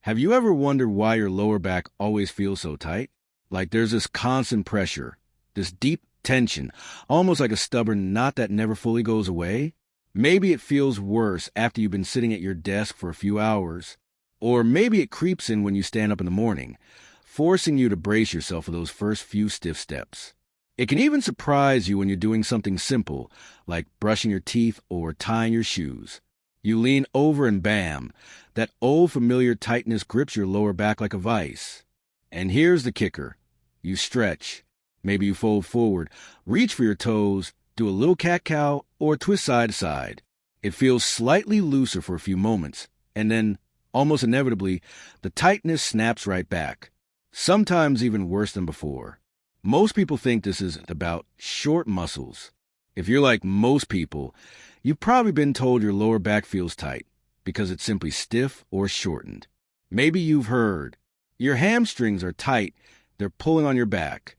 Have you ever wondered why your lower back always feels so tight? Like there's this constant pressure, this deep tension, almost like a stubborn knot that never fully goes away? Maybe it feels worse after you've been sitting at your desk for a few hours. Or maybe it creeps in when you stand up in the morning, forcing you to brace yourself for those first few stiff steps. It can even surprise you when you're doing something simple, like brushing your teeth or tying your shoes. You lean over and bam, that old familiar tightness grips your lower back like a vice. And here's the kicker. You stretch. Maybe you fold forward, reach for your toes, do a little cat-cow, or twist side to side. It feels slightly looser for a few moments, and then, almost inevitably, the tightness snaps right back. Sometimes even worse than before. Most people think this is about short muscles. If you're like most people, you've probably been told your lower back feels tight because it's simply stiff or shortened. Maybe you've heard, your hamstrings are tight, they're pulling on your back.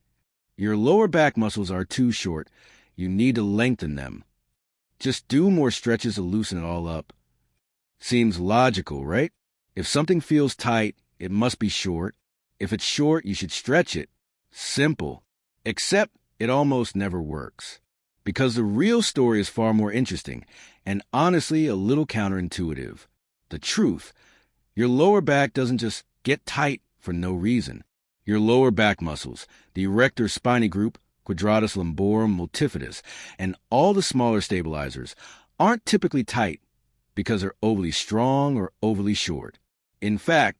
Your lower back muscles are too short, you need to lengthen them. Just do more stretches to loosen it all up. Seems logical, right? If something feels tight, it must be short. If it's short, you should stretch it. Simple. Except it almost never works. Because the real story is far more interesting and honestly a little counterintuitive. The truth, your lower back doesn't just get tight for no reason. Your lower back muscles, the erector spinae group, quadratus lumborum multifidus, and all the smaller stabilizers aren't typically tight because they're overly strong or overly short. In fact,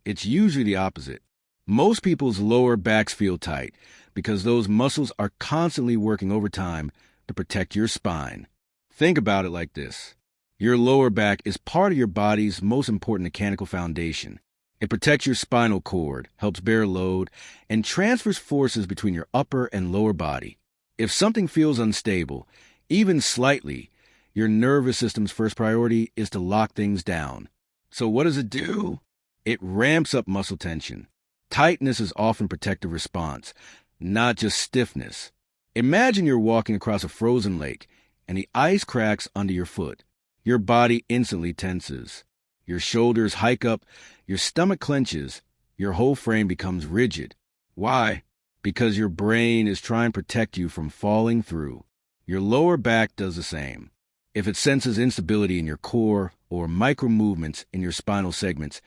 it's usually the opposite. Most people's lower backs feel tight because those muscles are constantly working overtime to protect your spine. Think about it like this. Your lower back is part of your body's most important mechanical foundation. It protects your spinal cord, helps bear load, and transfers forces between your upper and lower body. If something feels unstable, even slightly, your nervous system's first priority is to lock things down. So what does it do? It ramps up muscle tension. Tightness is often protective response, not just stiffness. Imagine you're walking across a frozen lake and the ice cracks under your foot. Your body instantly tenses. Your shoulders hike up, your stomach clenches, your whole frame becomes rigid. Why? Because your brain is trying to protect you from falling through. Your lower back does the same. If it senses instability in your core or micro movements in your spinal segments,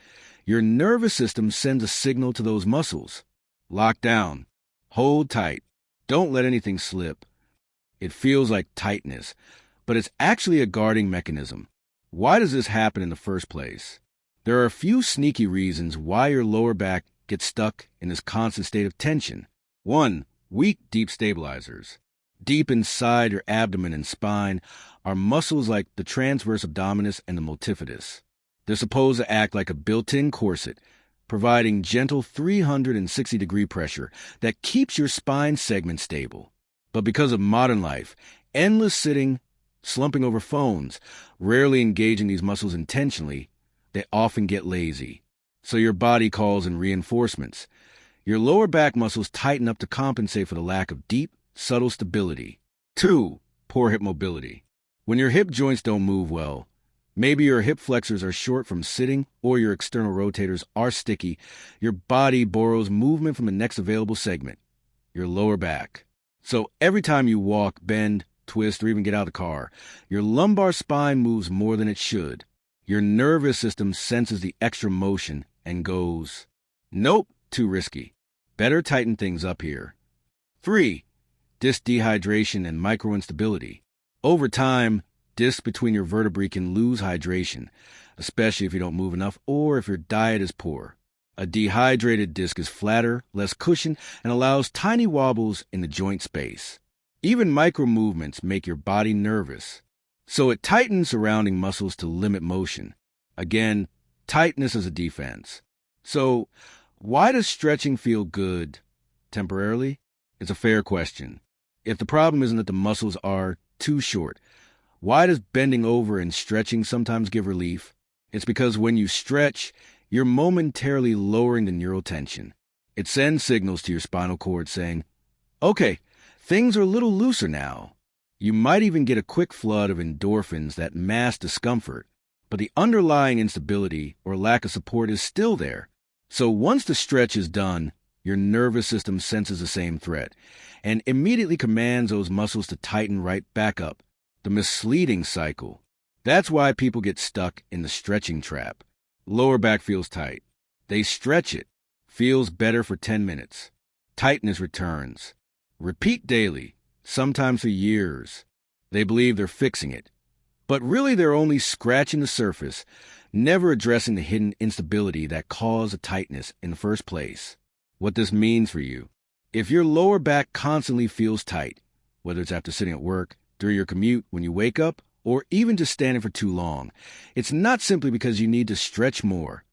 your nervous system sends a signal to those muscles. Lock down. Hold tight. Don't let anything slip. It feels like tightness, but it's actually a guarding mechanism. Why does this happen in the first place? There are a few sneaky reasons why your lower back gets stuck in this constant state of tension. 1. Weak deep stabilizers. Deep inside your abdomen and spine are muscles like the transverse abdominis and the multifidus. They're supposed to act like a built-in corset, providing gentle 360-degree pressure that keeps your spine segment stable. But because of modern life, endless sitting, slumping over phones, rarely engaging these muscles intentionally, they often get lazy. So your body calls in reinforcements. Your lower back muscles tighten up to compensate for the lack of deep, subtle stability. 2. Poor hip mobility. When your hip joints don't move well, maybe your hip flexors are short from sitting or your external rotators are sticky, your body borrows movement from the next available segment, your lower back. So every time you walk, bend, twist, or even get out of the car, your lumbar spine moves more than it should. Your nervous system senses the extra motion and goes, nope, too risky. Better tighten things up here. 3. Disc dehydration and microinstability. Over time, discs between your vertebrae can lose hydration, especially if you don't move enough or if your diet is poor. A dehydrated disc is flatter, less cushion, and allows tiny wobbles in the joint space. Even micro movements make your body nervous. So it tightens surrounding muscles to limit motion. Again, tightness is a defense. So why does stretching feel good temporarily? It's a fair question. If the problem isn't that the muscles are too short, why does bending over and stretching sometimes give relief? It's because when you stretch, you're momentarily lowering the neural tension. It sends signals to your spinal cord saying, okay, things are a little looser now. You might even get a quick flood of endorphins that mask discomfort. but the underlying instability or lack of support is still there. So once the stretch is done, your nervous system senses the same threat and immediately commands those muscles to tighten right back up. The misleading cycle. That's why people get stuck in the stretching trap. Lower back feels tight. They stretch it. Feels better for 10 minutes. Tightness returns. Repeat daily, sometimes for years. They believe they're fixing it. But really they're only scratching the surface, never addressing the hidden instability that caused the tightness in the first place. What this means for you. If your lower back constantly feels tight, whether it's after sitting at work, during your commute, when you wake up, or even just standing for too long, it's not simply because you need to stretch more.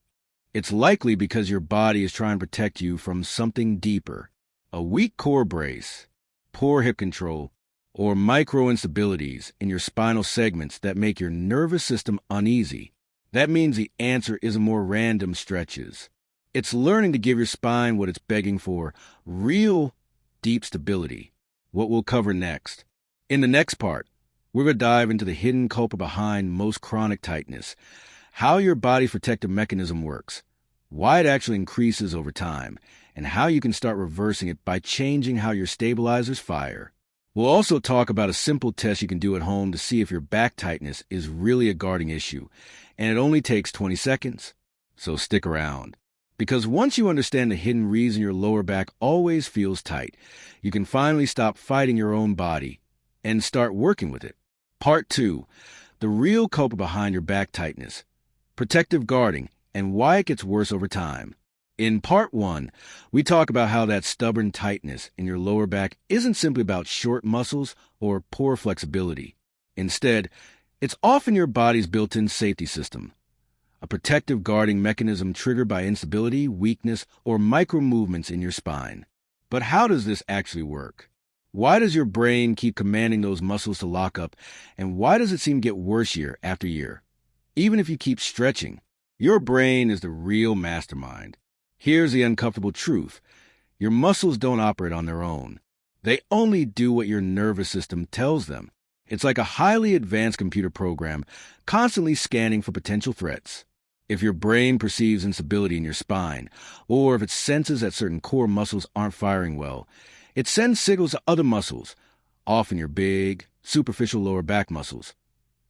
It's likely because your body is trying to protect you from something deeper. A weak core brace, poor hip control, or micro instabilities in your spinal segments that make your nervous system uneasy. That means the answer isn't more random stretches. It's learning to give your spine what it's begging for, real deep stability. What we'll cover next. In the next part, we're going to dive into the hidden culprit behind most chronic tightness, how your body's protective mechanism works, why it actually increases over time, and how you can start reversing it by changing how your stabilizers fire. We'll also talk about a simple test you can do at home to see if your back tightness is really a guarding issue, and it only takes 20 seconds. So stick around. Because once you understand the hidden reason your lower back always feels tight, you can finally stop fighting your own body and start working with it. Part 2. The real culprit behind your back tightness. Protective guarding and why it gets worse over time. In Part 1, we talk about how that stubborn tightness in your lower back isn't simply about short muscles or poor flexibility. Instead, it's often your body's built-in safety system. A protective guarding mechanism triggered by instability, weakness, or micro-movements in your spine. But how does this actually work? Why does your brain keep commanding those muscles to lock up, and why does it seem to get worse year after year? Even if you keep stretching, your brain is the real mastermind. Here's the uncomfortable truth. Your muscles don't operate on their own. They only do what your nervous system tells them. It's like a highly advanced computer program, constantly scanning for potential threats. If your brain perceives instability in your spine, or if it senses that certain core muscles aren't firing well, it sends signals to other muscles, often your big, superficial lower back muscles,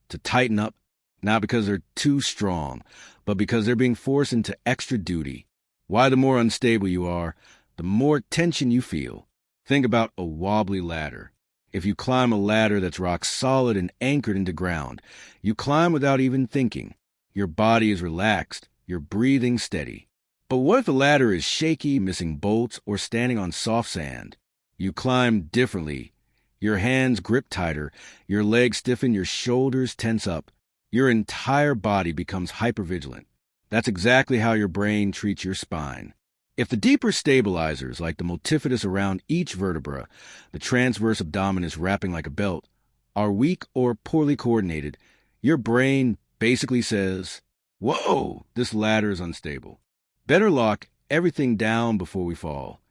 to tighten up, not because they're too strong, but because they're being forced into extra duty. Why the more unstable you are, the more tension you feel. Think about a wobbly ladder. If you climb a ladder that's rock solid and anchored into ground, you climb without even thinking. Your body is relaxed, your breathing steady. But what if the ladder is shaky, missing bolts, or standing on soft sand? You climb differently. Your hands grip tighter, your legs stiffen, your shoulders tense up. Your entire body becomes hypervigilant. That's exactly how your brain treats your spine. If the deeper stabilizers, like the multifidus around each vertebra, the transverse abdominis wrapping like a belt, are weak or poorly coordinated, your brain basically says, "Whoa, this ladder is unstable. Better lock everything down before we fall."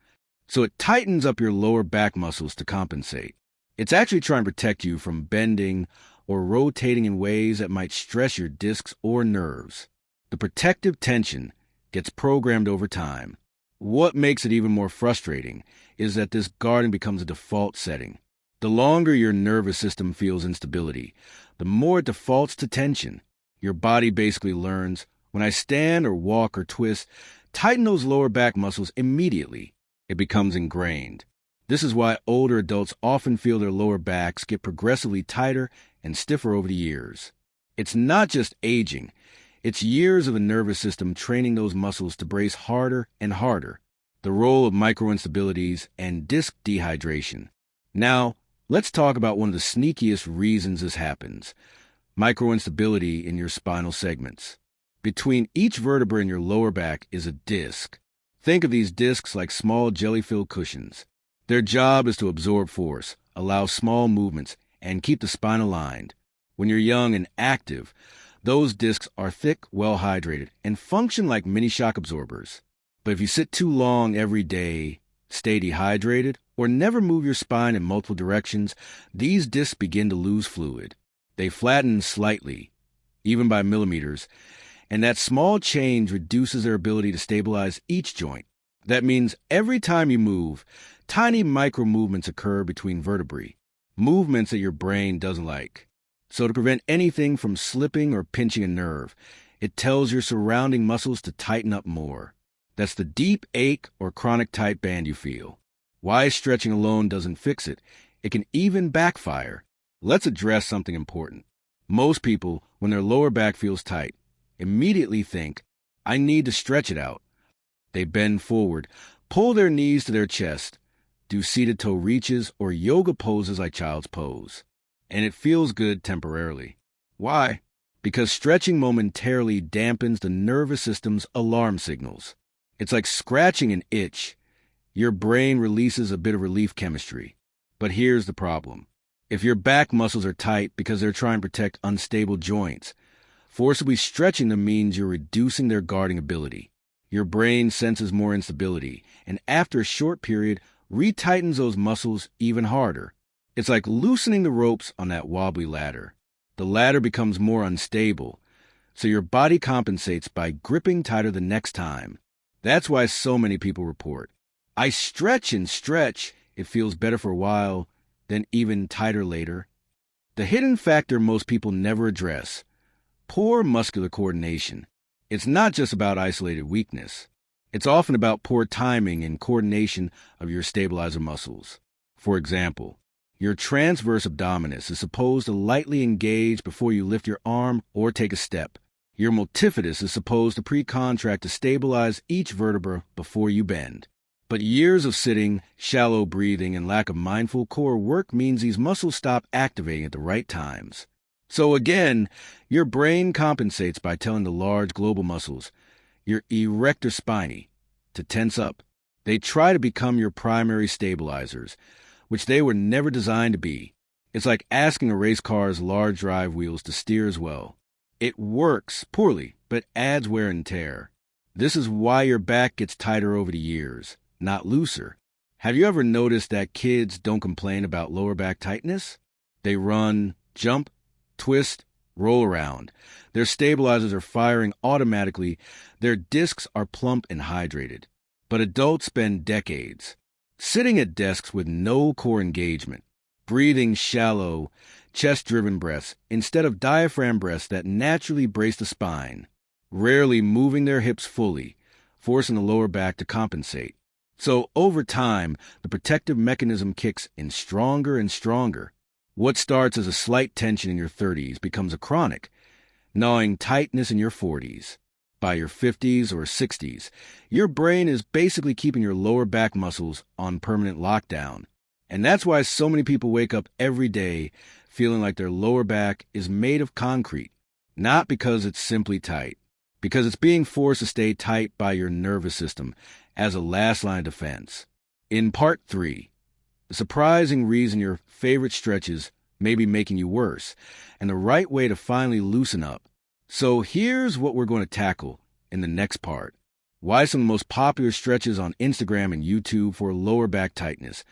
So it tightens up your lower back muscles to compensate. It's actually trying to protect you from bending or rotating in ways that might stress your discs or nerves. The protective tension gets programmed over time. What makes it even more frustrating is that this guarding becomes a default setting. The longer your nervous system feels instability, the more it defaults to tension. Your body basically learns, when I stand or walk or twist, tighten those lower back muscles immediately. It becomes ingrained. This is why older adults often feel their lower backs get progressively tighter and stiffer over the years. It's not just aging. It's years of the nervous system training those muscles to brace harder and harder. The role of microinstabilities and disc dehydration. Now, let's talk about one of the sneakiest reasons this happens. Microinstability in your spinal segments. Between each vertebra in your lower back is a disc. Think of these discs like small jelly-filled cushions. Their job is to absorb force, allow small movements, and keep the spine aligned. When you're young and active, those discs are thick, well-hydrated, and function like mini shock absorbers. But if you sit too long every day, stay dehydrated, or never move your spine in multiple directions, these discs begin to lose fluid. They flatten slightly, even by millimeters, and that small change reduces their ability to stabilize each joint. That means every time you move, tiny micro movements occur between vertebrae, movements that your brain doesn't like. So to prevent anything from slipping or pinching a nerve, it tells your surrounding muscles to tighten up more. That's the deep ache or chronic tight band you feel. Why stretching alone doesn't fix it. It can even backfire. Let's address something important. Most people, when their lower back feels tight, immediately think, I need to stretch it out. They bend forward, pull their knees to their chest, do seated toe reaches or yoga poses like child's pose. And it feels good temporarily. Why? Because stretching momentarily dampens the nervous system's alarm signals. It's like scratching an itch. Your brain releases a bit of relief chemistry. But here's the problem. If your back muscles are tight because they're trying to protect unstable joints, forcibly stretching them means you're reducing their guarding ability. Your brain senses more instability, and after a short period, retightens those muscles even harder. It's like loosening the ropes on that wobbly ladder. The ladder becomes more unstable, so your body compensates by gripping tighter the next time. That's why so many people report, I stretch and stretch, it feels better for a while, then even tighter later. The hidden factor most people never address, poor muscular coordination. It's not just about isolated weakness. It's often about poor timing and coordination of your stabilizer muscles. For example, your transverse abdominis is supposed to lightly engage before you lift your arm or take a step. Your multifidus is supposed to pre-contract to stabilize each vertebra before you bend. But years of sitting, shallow breathing, and lack of mindful core work means these muscles stop activating at the right times. So again, your brain compensates by telling the large global muscles, your erector spinae, to tense up. They try to become your primary stabilizers, which they were never designed to be. It's like asking a race car's large drive wheels to steer as well. It works poorly, but adds wear and tear. This is why your back gets tighter over the years, not looser. Have you ever noticed that kids don't complain about lower back tightness? They run, jump, twist, roll around. Their stabilizers are firing automatically. Their discs are plump and hydrated. But adults spend decades sitting at desks with no core engagement, breathing shallow, chest-driven breaths instead of diaphragm breaths that naturally brace the spine, rarely moving their hips fully, forcing the lower back to compensate. So over time, the protective mechanism kicks in stronger and stronger. What starts as a slight tension in your 30s becomes a chronic, gnawing tightness in your 40s. By your 50s or 60s, your brain is basically keeping your lower back muscles on permanent lockdown. And that's why so many people wake up every day feeling like their lower back is made of concrete, not because it's simply tight, because it's being forced to stay tight by your nervous system as a last line of defense. In part 3, the surprising reason your favorite stretches may be making you worse, and the right way to finally loosen up. So here's what we're going to tackle in the next part. Why some of the most popular stretches on Instagram and YouTube for lower back tightness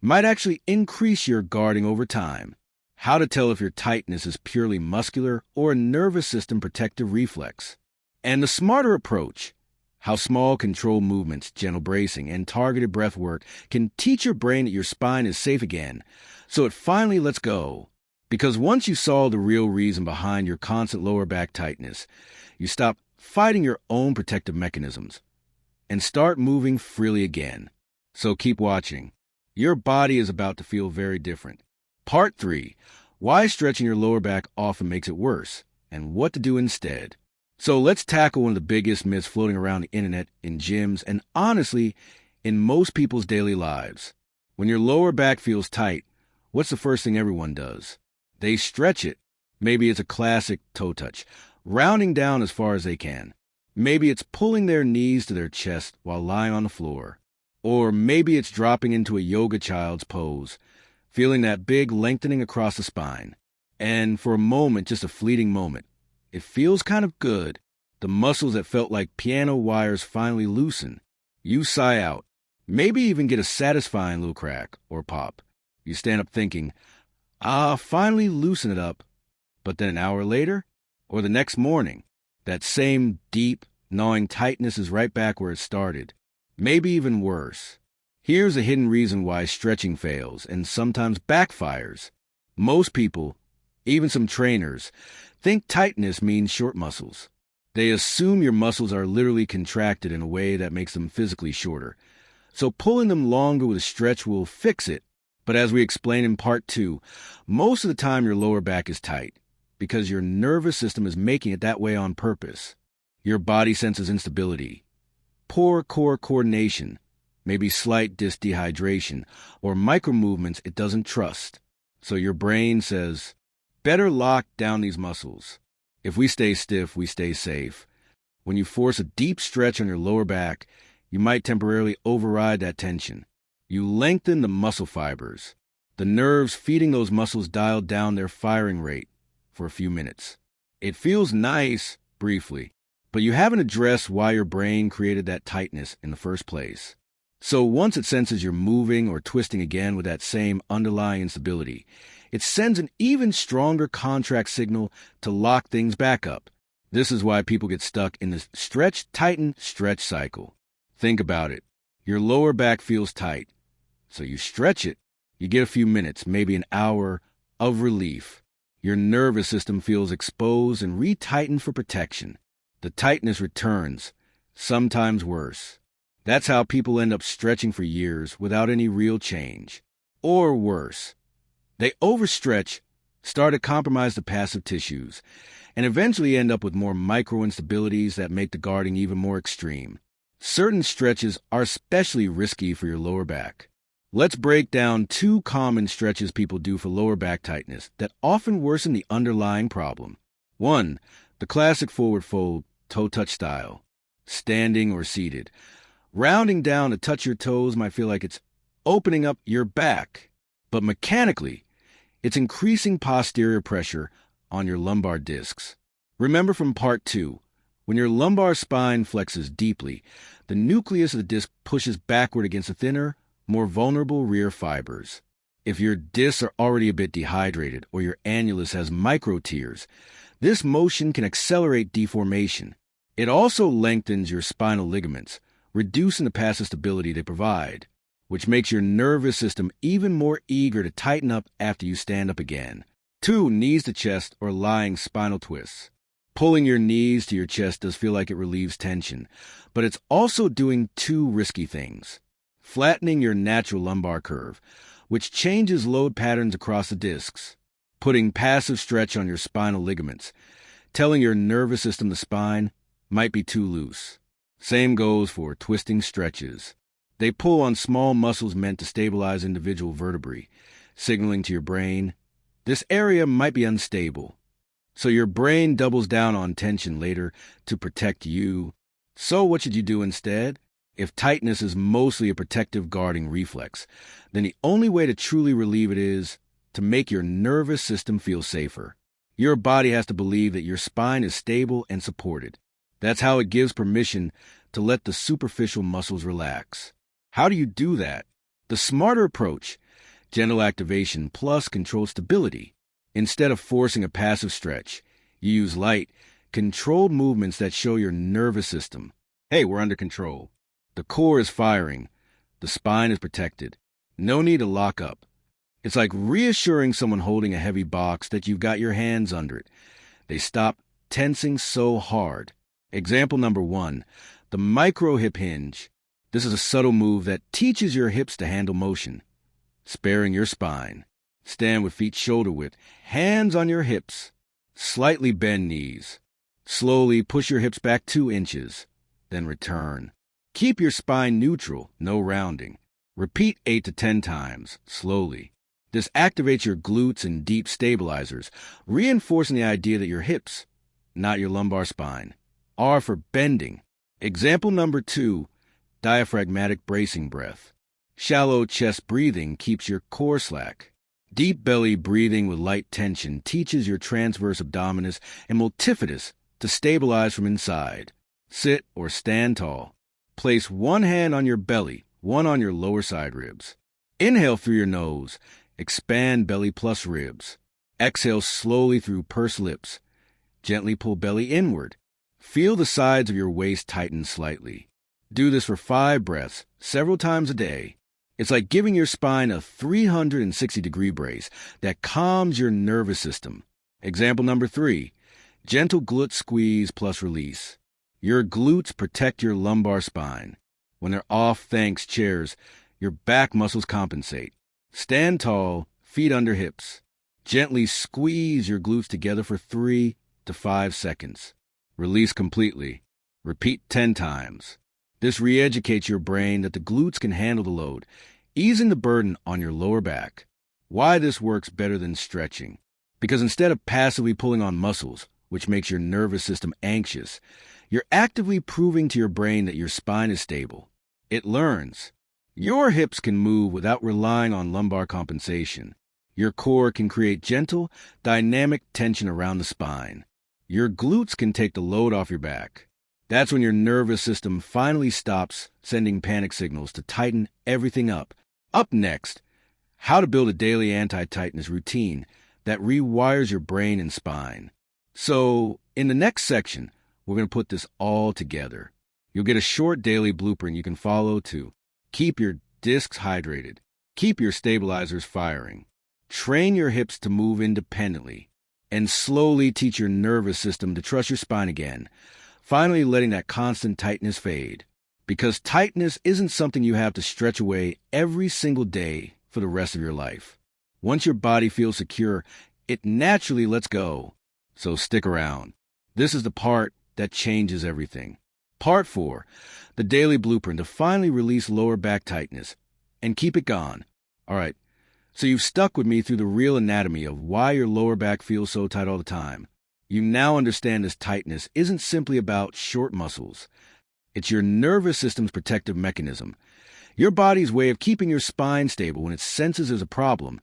might actually increase your guarding over time. How to tell if your tightness is purely muscular or a nervous system protective reflex. And the smarter approach. How small controlled movements, gentle bracing, and targeted breath work can teach your brain that your spine is safe again, so it finally lets go. Because once you saw the real reason behind your constant lower back tightness, you stop fighting your own protective mechanisms and start moving freely again. So keep watching. Your body is about to feel very different. Part 3, why stretching your lower back often makes it worse, and what to do instead. So let's tackle one of the biggest myths floating around the internet, in gyms, and honestly, in most people's daily lives. When your lower back feels tight, what's the first thing everyone does? They stretch it. Maybe it's a classic toe touch, rounding down as far as they can. Maybe it's pulling their knees to their chest while lying on the floor. Or maybe it's dropping into a yoga child's pose, feeling that big lengthening across the spine. And for a moment, just a fleeting moment, it feels kind of good. The muscles that felt like piano wires finally loosen. You sigh out, maybe even get a satisfying little crack or pop. You stand up thinking, finally loosen it up. But then an hour later, Or the next morning, that same deep, gnawing tightness is right back where it started. Maybe even worse. Here's a hidden reason why stretching fails and sometimes backfires. Most people, even some trainers, think tightness means short muscles. They assume your muscles are literally contracted in a way that makes them physically shorter. So pulling them longer with a stretch will fix it. But as we explained in part 2, most of the time your lower back is tight because your nervous system is making it that way on purpose. Your body senses instability, poor core coordination, maybe slight disc dehydration, or micro-movements it doesn't trust. So your brain says, better lock down these muscles. If we stay stiff, we stay safe. When you force a deep stretch on your lower back, you might temporarily override that tension. You lengthen the muscle fibers. The nerves feeding those muscles dial down their firing rate for a few minutes. It feels nice, briefly, but you haven't addressed why your brain created that tightness in the first place. So once it senses you're moving or twisting again with that same underlying instability, it sends an even stronger contract signal to lock things back up. This is why people get stuck in this stretch, tighten, stretch cycle. Think about it. Your lower back feels tight, so you stretch it. You get a few minutes, maybe an hour, of relief. Your nervous system feels exposed and retightened for protection. The tightness returns, sometimes worse. That's how people end up stretching for years without any real change. Or worse, they overstretch, start to compromise the passive tissues, and eventually end up with more micro instabilities that make the guarding even more extreme. Certain stretches are especially risky for your lower back. Let's break down 2 common stretches people do for lower back tightness that often worsen the underlying problem. 1. The classic forward fold, toe-touch style, standing or seated. Rounding down to touch your toes might feel like it's opening up your back, but mechanically, it's increasing posterior pressure on your lumbar discs. Remember from part 2, when your lumbar spine flexes deeply, the nucleus of the disc pushes backward against the thinner, more vulnerable rear fibers. If your discs are already a bit dehydrated or your annulus has micro tears, this motion can accelerate deformation. It also lengthens your spinal ligaments, reducing the passive stability they provide, which makes your nervous system even more eager to tighten up after you stand up again. 2. Knees to chest or lying spinal twists. Pulling your knees to your chest does feel like it relieves tension, but it's also doing 2 risky things. Flattening your natural lumbar curve, which changes load patterns across the discs. Putting passive stretch on your spinal ligaments, telling your nervous system the spine might be too loose. Same goes for twisting stretches. They pull on small muscles meant to stabilize individual vertebrae, signaling to your brain, this area might be unstable. So your brain doubles down on tension later to protect you. So what should you do instead? If tightness is mostly a protective guarding reflex, then the only way to truly relieve it is to make your nervous system feel safer. Your body has to believe that your spine is stable and supported. That's how it gives permission to let the superficial muscles relax. How do you do that? The smarter approach, gentle activation plus controlled stability. Instead of forcing a passive stretch, you use light, controlled movements that show your nervous system, hey, we're under control. The core is firing. The spine is protected. No need to lock up. It's like reassuring someone holding a heavy box that you've got your hands under it. They stop tensing so hard. Example number 1, the micro hip hinge. This is a subtle move that teaches your hips to handle motion, sparing your spine. Stand with feet shoulder width, hands on your hips. Slightly bend knees. Slowly push your hips back 2 inches, then return. Keep your spine neutral, no rounding. Repeat 8 to 10 times, slowly. This activates your glutes and deep stabilizers, reinforcing the idea that your hips, not your lumbar spine, are for bending. Example number 2, diaphragmatic bracing breath. Shallow chest breathing keeps your core slack. Deep belly breathing with light tension teaches your transverse abdominis and multifidus to stabilize from inside. Sit or stand tall. Place 1 hand on your belly, 1 on your lower side ribs. Inhale through your nose. Expand belly plus ribs. Exhale slowly through pursed lips. Gently pull belly inward. Feel the sides of your waist tighten slightly. Do this for 5 breaths, several times a day. It's like giving your spine a 360-degree brace that calms your nervous system. Example number 3, gentle glute squeeze plus release. Your glutes protect your lumbar spine. When they're off, thanks chairs, your back muscles compensate. Stand tall, feet under hips. Gently squeeze your glutes together for 3 to 5 seconds. Release completely. Repeat 10 times. This re-educates your brain that the glutes can handle the load, easing the burden on your lower back. Why this works better than stretching? Because instead of passively pulling on muscles, which makes your nervous system anxious, you're actively proving to your brain that your spine is stable. It learns. Your hips can move without relying on lumbar compensation. Your core can create gentle, dynamic tension around the spine. Your glutes can take the load off your back. That's when your nervous system finally stops sending panic signals to tighten everything up. Up next, how to build a daily anti-tightness routine that rewires your brain and spine. So, in the next section, we're going to put this all together. You'll get a short daily blueprint you can follow to keep your discs hydrated, keep your stabilizers firing, train your hips to move independently, and slowly teach your nervous system to trust your spine again, finally letting that constant tightness fade. Because tightness isn't something you have to stretch away every single day for the rest of your life. Once your body feels secure, it naturally lets go. So stick around. This is the part that changes everything. Part 4, the daily blueprint to finally release lower back tightness and keep it gone. All right, so you've stuck with me through the real anatomy of why your lower back feels so tight all the time. You now understand this tightness isn't simply about short muscles. It's your nervous system's protective mechanism. Your body's way of keeping your spine stable when it senses there's a problem,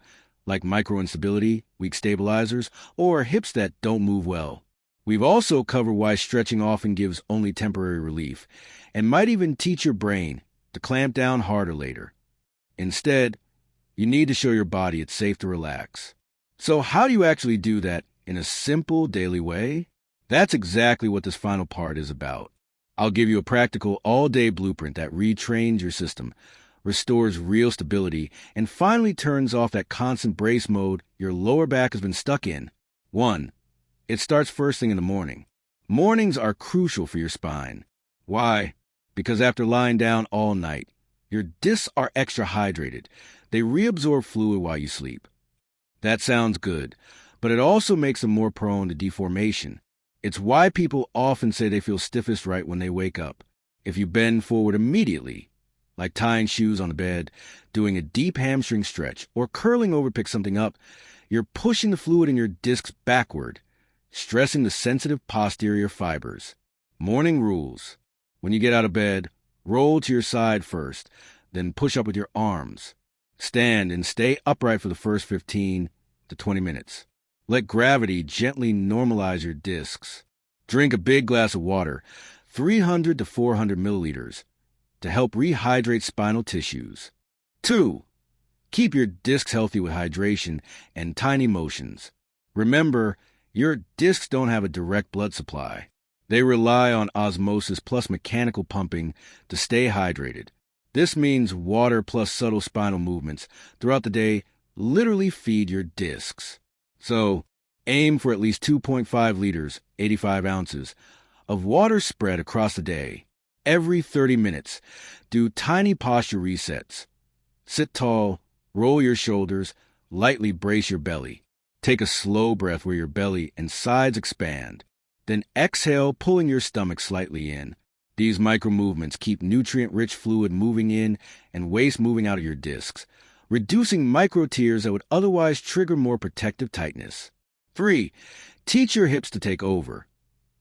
like micro instability, weak stabilizers, or hips that don't move well. We've also covered why stretching often gives only temporary relief, and might even teach your brain to clamp down harder later. Instead, you need to show your body it's safe to relax. So how do you actually do that in a simple daily way? That's exactly what this final part is about. I'll give you a practical all-day blueprint that retrains your system, restores real stability, and finally turns off that constant brace mode your lower back has been stuck in. 1. It starts first thing in the morning. Mornings are crucial for your spine. Why? Because after lying down all night, your discs are extra hydrated. They reabsorb fluid while you sleep. That sounds good, but it also makes them more prone to deformation. It's why people often say they feel stiffest right when they wake up. If you bend forward immediately, like tying shoes on the bed, doing a deep hamstring stretch, or curling over to pick something up, you're pushing the fluid in your discs backward, stressing the sensitive posterior fibers. Morning rules. When you get out of bed, roll to your side first, then push up with your arms. Stand and stay upright for the first 15 to 20 minutes. Let gravity gently normalize your discs. Drink a big glass of water, 300 to 400 milliliters, to help rehydrate spinal tissues. 2. Keep your discs healthy with hydration and tiny motions. Remember, your discs don't have a direct blood supply. They rely on osmosis plus mechanical pumping to stay hydrated. This means water plus subtle spinal movements throughout the day literally feed your discs. So, aim for at least 2.5 liters, 85 ounces, of water spread across the day. Every 30 minutes, do tiny posture resets. Sit tall, roll your shoulders, lightly brace your belly. Take a slow breath where your belly and sides expand. Then exhale, pulling your stomach slightly in. These micro movements keep nutrient-rich fluid moving in and waste moving out of your discs, reducing micro tears that would otherwise trigger more protective tightness. 3. Teach your hips to take over,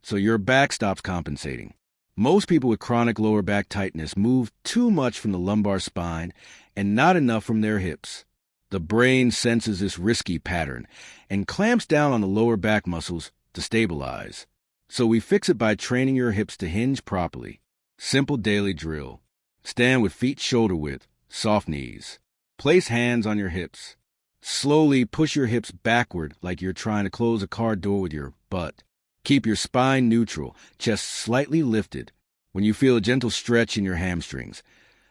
so your back stops compensating. Most people with chronic lower back tightness move too much from the lumbar spine and not enough from their hips. The brain senses this risky pattern and clamps down on the lower back muscles to stabilize. So we fix it by training your hips to hinge properly. Simple daily drill. Stand with feet shoulder width, soft knees. Place hands on your hips. Slowly push your hips backward like you're trying to close a car door with your butt. Keep your spine neutral, chest slightly lifted. When you feel a gentle stretch in your hamstrings,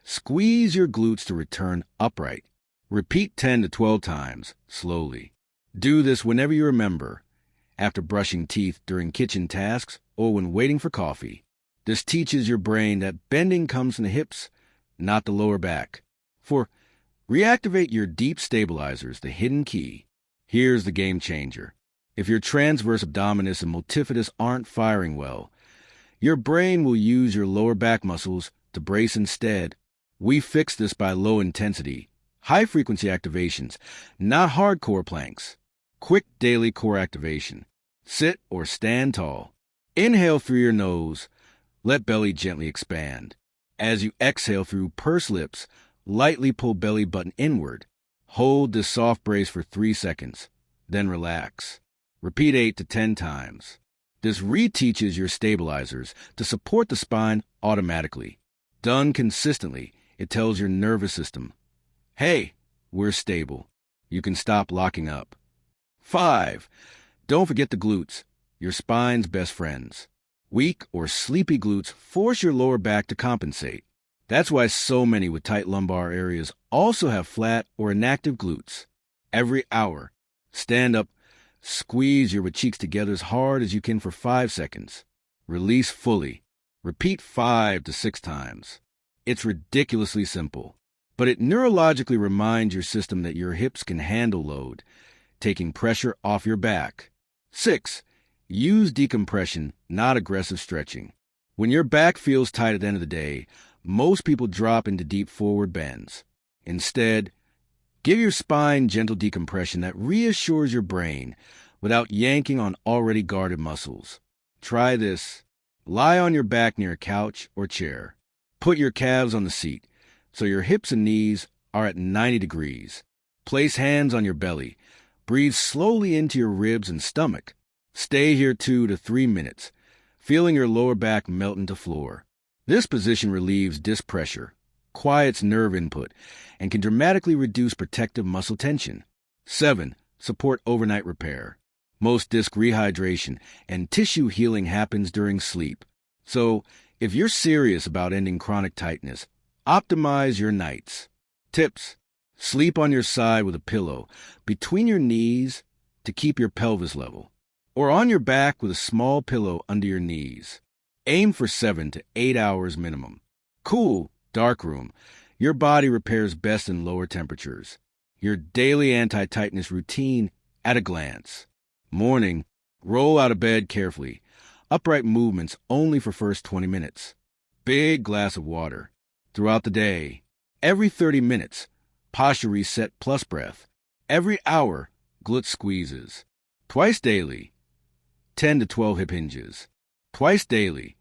squeeze your glutes to return upright. Repeat 10 to 12 times, slowly. Do this whenever you remember, after brushing teeth, during kitchen tasks, or when waiting for coffee. This teaches your brain that bending comes from the hips, not the lower back. 4. Reactivate your deep stabilizers, the hidden key. Here's the game changer. If your transverse abdominis and multifidus aren't firing well, your brain will use your lower back muscles to brace instead. We fix this by low-intensity, high-frequency activations, not hardcore planks. Quick daily core activation. Sit or stand tall. Inhale through your nose. Let belly gently expand. As you exhale through pursed lips, lightly pull belly button inward. Hold this soft brace for 3 seconds, then relax. Repeat 8 to 10 times. This reteaches your stabilizers to support the spine automatically. Done consistently, it tells your nervous system, hey, we're stable. You can stop locking up. 5. Don't forget the glutes, your spine's best friends. Weak or sleepy glutes force your lower back to compensate. That's why so many with tight lumbar areas also have flat or inactive glutes. Every hour, stand up, squeeze your cheeks together as hard as you can for 5 seconds. Release fully. Repeat 5 to 6 times. It's ridiculously simple, but it neurologically reminds your system that your hips can handle load, taking pressure off your back. 6. Use decompression, not aggressive stretching. When your back feels tight at the end of the day, most people drop into deep forward bends. Instead, give your spine gentle decompression that reassures your brain without yanking on already guarded muscles. Try this. Lie on your back near a couch or chair. Put your calves on the seat so your hips and knees are at 90 degrees. Place hands on your belly. Breathe slowly into your ribs and stomach. Stay here 2 to 3 minutes, feeling your lower back melt into floor. This position relieves disc pressure, quiets nerve input, and can dramatically reduce protective muscle tension. 7. Support overnight repair. Most disc rehydration and tissue healing happens during sleep. So, if you're serious about ending chronic tightness, optimize your nights. Tips. Sleep on your side with a pillow between your knees to keep your pelvis level, or on your back with a small pillow under your knees. Aim for 7 to 8 hours minimum. Cool, dark room. Your body repairs best in lower temperatures. Your daily anti-tightness routine at a glance. Morning, roll out of bed carefully. Upright movements only for first 20 minutes. Big glass of water. Throughout the day, every 30 minutes, posture reset plus breath. Every hour, glute squeezes. Twice daily, 10 to 12 hip hinges. Twice daily,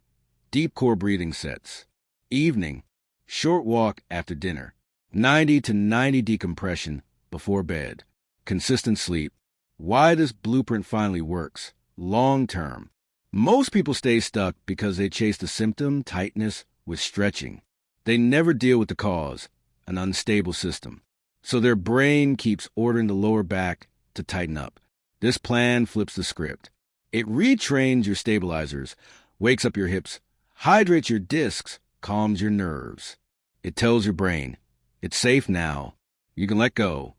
deep core breathing sets. Evening, short walk after dinner. 90 to 90 decompression before bed. Consistent sleep. Why this blueprint finally works. Long term. Most people stay stuck because they chase the symptom, tightness, with stretching. They never deal with the cause, an unstable system. So their brain keeps ordering the lower back to tighten up. This plan flips the script. It retrains your stabilizers, wakes up your hips, hydrates your discs, calms your nerves. It tells your brain, it's safe now. You can let go.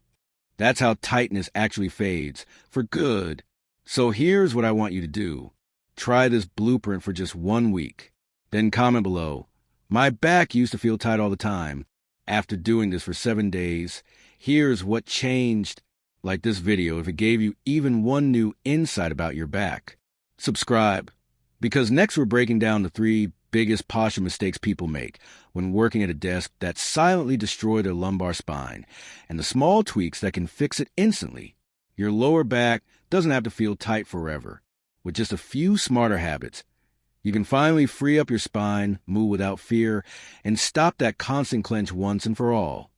That's how tightness actually fades, for good. So here's what I want you to do. Try this blueprint for just 1 week. Then comment below. My back used to feel tight all the time. After doing this for 7 days, here's what changed. Like this video if it gave you even one new insight about your back. Subscribe, because next we're breaking down the 3 biggest posture mistakes people make when working at a desk that silently destroy their lumbar spine, and the small tweaks that can fix it instantly. Your lower back doesn't have to feel tight forever. With just a few smarter habits, you can finally free up your spine, move without fear, and stop that constant clench once and for all.